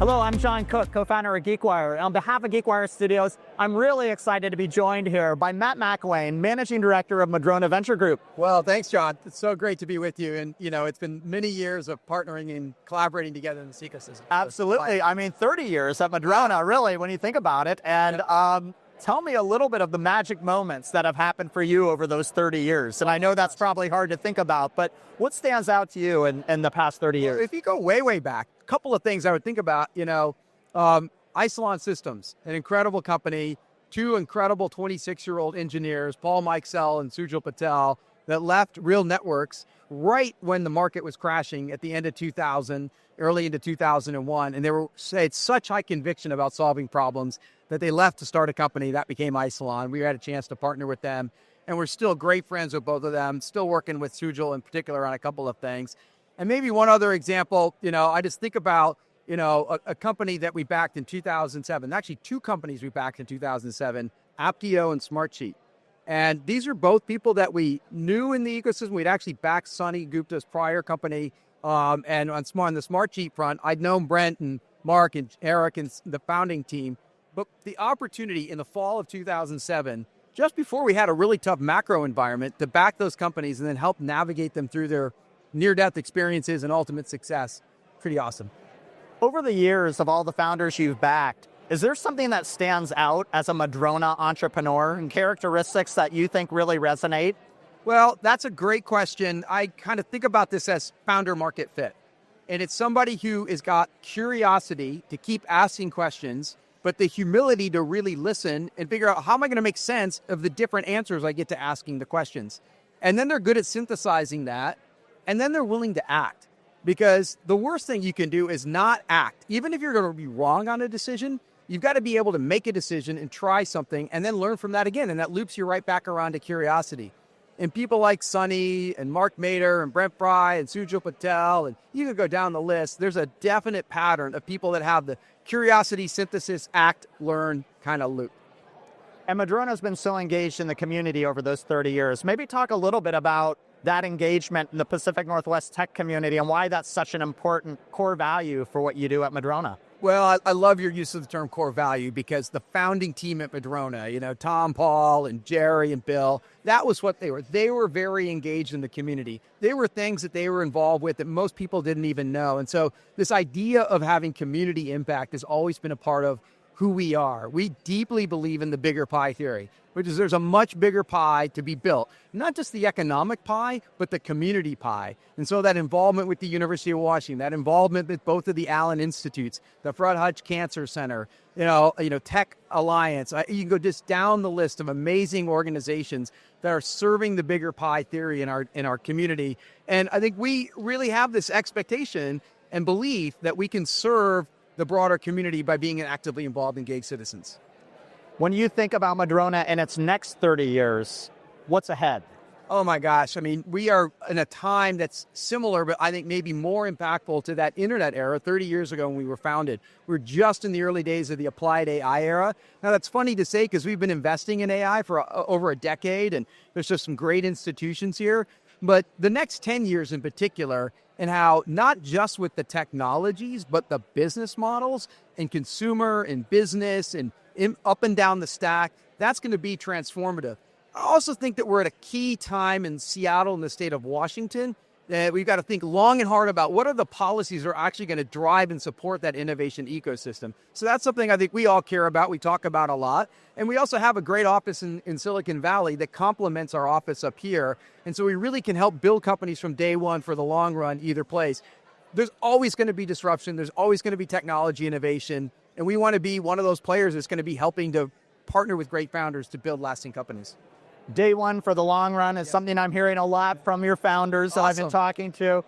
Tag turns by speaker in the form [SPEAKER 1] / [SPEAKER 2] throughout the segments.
[SPEAKER 1] Hello, I'm John Cook, co-founder of GeekWire. On behalf of GeekWire Studios, I'm really excited to be joined here by Matt McIlwain, Managing Director of Madrona Venture Group.
[SPEAKER 2] Well, thanks, John. It's so great to be with you. And, it's been many years of partnering and collaborating together in this ecosystem.
[SPEAKER 1] Absolutely. I mean, 30 years at Madrona, really, when you think about it. And tell me a little bit of the magic moments that have happened for you over those 30 years. And I know that's probably hard to think about, but what stands out to you in the past 30 years?
[SPEAKER 2] Well, if you go way, way back, a couple of things I would think about, Isilon Systems, an incredible company, two incredible 26-year-old engineers, Paul Mcllwain and Sujal Patel, that left Real Networks right when the market was crashing at the end of 2000, early into 2001. And they had such high conviction about solving problems that they left to start a company that became Isilon. We had a chance to partner with them, and we're still great friends with both of them, still working with Sujal in particular on a couple of things. And maybe one other example, I just think about, a company that we backed in 2007, actually two companies we backed in 2007, Aptio and Smartsheet. And these are both people that we knew in the ecosystem. We'd actually backed Sunny Gupta's prior company. And on the Smartsheet front, I'd known Brent and Mark and Eric and the founding team. But the opportunity in the fall of 2007, just before we had a really tough macro environment, to back those companies and then help navigate them through their near-death experiences and ultimate success, pretty awesome.
[SPEAKER 1] Over the years of all the founders you've backed, is there something that stands out as a Madrona entrepreneur and characteristics that you think really resonate?
[SPEAKER 2] Well, that's a great question. I kind of think about this as founder market fit. And it's somebody who has got curiosity to keep asking questions, but the humility to really listen and figure out how am I going to make sense of the different answers I get to asking the questions. And then they're good at synthesizing that. And then they're willing to act. Because the worst thing you can do is not act. Even if you're going to be wrong on a decision, you've got to be able to make a decision and try something and then learn from that again. And that loops you right back around to curiosity. And people like Sunny and Mark Mader and Brent Fry and Sujal Patel, and you can go down the list. There's a definite pattern of people that have the curiosity, synthesis, act, learn kind of loop.
[SPEAKER 1] And Madrona's been so engaged in the community over those 30 years. Maybe talk a little bit about that engagement in the Pacific Northwest tech community and why that's such an important core value for what you do at Madrona.
[SPEAKER 2] Well, I love your use of the term core value because the founding team at Madrona, Tom, Paul, and Jerry and Bill, that was what they were. They were very engaged in the community. They were things that they were involved with that most people didn't even know. And so this idea of having community impact has always been a part of who we are. We deeply believe in the bigger pie theory, which is there's a much bigger pie to be built. Not just the economic pie, but the community pie. And so that involvement with the University of Washington, that involvement with both of the Allen Institutes, the Fred Hutch Cancer Center, Tech Alliance. You can go just down the list of amazing organizations that are serving the bigger pie theory in our community. And I think we really have this expectation and belief that we can serve the broader community by being actively involved, engaged citizens.
[SPEAKER 1] When you think about Madrona and its next 30 years, what's ahead?
[SPEAKER 2] Oh my gosh. I mean, we are in a time that's similar, but I think maybe more impactful to that internet era 30 years ago when we were founded. We're just in the early days of the applied AI era. Now that's funny to say because we've been investing in AI for over a decade and there's just some great institutions here. But the next 10 years in particular, and how not just with the technologies, but the business models and consumer and business and up and down the stack, that's going to be transformative. I also think that we're at a key time in Seattle and the state of Washington that we've got to think long and hard about what are the policies that are actually going to drive and support that innovation ecosystem. So that's something I think we all care about, we talk about a lot. And we also have a great office in Silicon Valley that complements our office up here. And so we really can help build companies from day one for the long run, either place. There's always going to be disruption. There's always going to be technology innovation. And we want to be one of those players that's going to be helping to partner with great founders to build lasting companies.
[SPEAKER 1] Day one for the long run is something I'm hearing a lot from your founders that I've been talking to.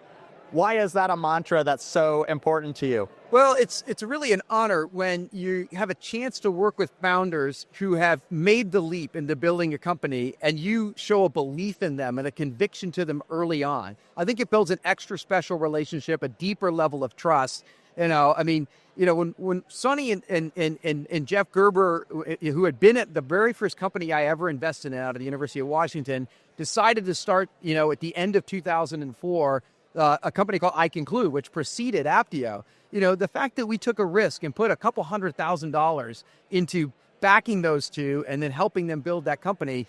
[SPEAKER 1] Why is that a mantra that's so important to you?
[SPEAKER 2] Well, it's really an honor when you have a chance to work with founders who have made the leap into building a company and you show a belief in them and a conviction to them early on. I think it builds an extra special relationship, a deeper level of trust. When Sonny and Jeff Gerber, who had been at the very first company I ever invested in out of the University of Washington, decided to start, at the end of 2004, a company called iConclude, which preceded Aptio. The fact that we took a risk and put a couple $100,000 into backing those two and then helping them build that company,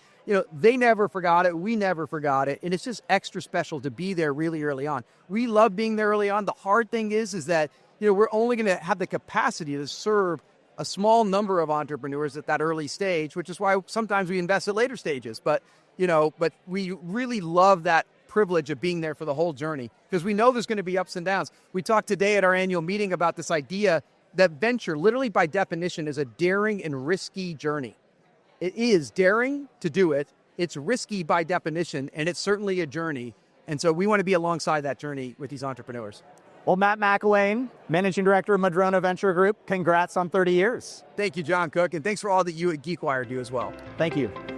[SPEAKER 2] they never forgot it. We never forgot it. And it's just extra special to be there really early on. We love being there early on. The hard thing is that, we're only going to have the capacity to serve a small number of entrepreneurs at that early stage, which is why sometimes we invest at later stages. But we really love that privilege of being there for the whole journey because we know there's going to be ups and downs. We talked today at our annual meeting about this idea that venture, literally by definition, is a daring and risky journey. It is daring to do it. It's risky by definition, and it's certainly a journey. And so we want to be alongside that journey with these entrepreneurs.
[SPEAKER 1] Well, Matt McIlwain, Managing Director of Madrona Venture Group, congrats on 30 years.
[SPEAKER 2] Thank you, John Cook, and thanks for all that you at GeekWire do as well.
[SPEAKER 1] Thank you.